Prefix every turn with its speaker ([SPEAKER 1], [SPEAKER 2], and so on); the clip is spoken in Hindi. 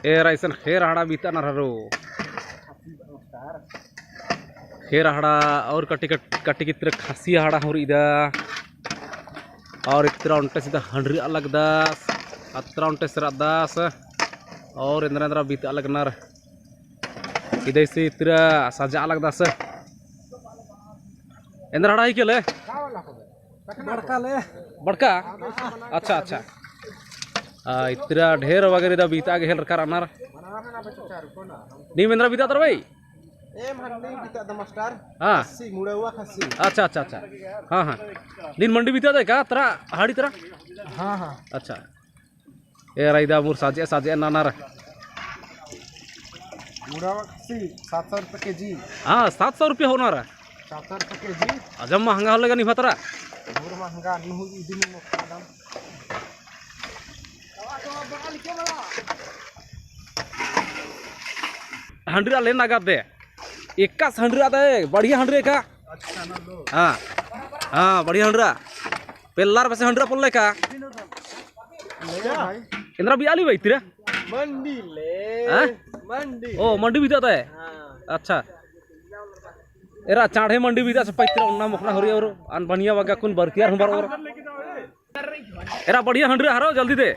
[SPEAKER 1] ए राइसन खेर हाड़ा बीता ना रो खेर हाड़ा और कटी की तरह खासी हाड़ा हो इदा और इतना उन्टे सीधा हंड्री अलग दास अत्र उन्टे सरा दास और इंद्रा इंद्रा बीता अलग नर इधर से इतना सजा अलग दास इंद्रा हाड़ा ही क्या ले
[SPEAKER 2] बड़का ले
[SPEAKER 1] बड़का अच्छा अच्छा इतना ढेर वगैरह दा बीता के हेल कर अनार नी मेंद्रा बीता तर भाई
[SPEAKER 2] ए मंडी बीता द मास्टर
[SPEAKER 1] हाँ
[SPEAKER 2] खस्सी मुड़ा हुआ खस्सी
[SPEAKER 1] अच्छा अच्छा अच्छा हाँ हाँ दिन मंडी बीता दे का तरा हाड़ी तरा
[SPEAKER 2] हाँ हाँ
[SPEAKER 1] अच्छा ए राइदा मुर साजे साजे नानार
[SPEAKER 2] मुड़ा हुआ खस्सी 700 रुपये के जी
[SPEAKER 1] हाँ 700 रुपये होना रहा
[SPEAKER 2] 700 रुपये के जी
[SPEAKER 1] अजम महंगा होलेगा नहीं फतरा
[SPEAKER 2] और महंगा नुहु इदिन में दाम
[SPEAKER 1] हंड्री ले नागा दे एक हंड्री आता है बढ़िया हंड्री का हाँ हाँ बढ़िया हंड्रा पेल्लार वैसे हंड्रा पल्ले का इंद्रा भी आली भाई तेरा
[SPEAKER 2] मंडी ले मंडी
[SPEAKER 1] ओ मंडी भी जाता है अच्छा एरा चाढ़े मंडी भी जाता पैतरा उन्ना मुखना हरिया और अन बढ़िया वगा कुन बरतियार हम बार और एरा बढ़िया हंड्री हारो जल्दी दे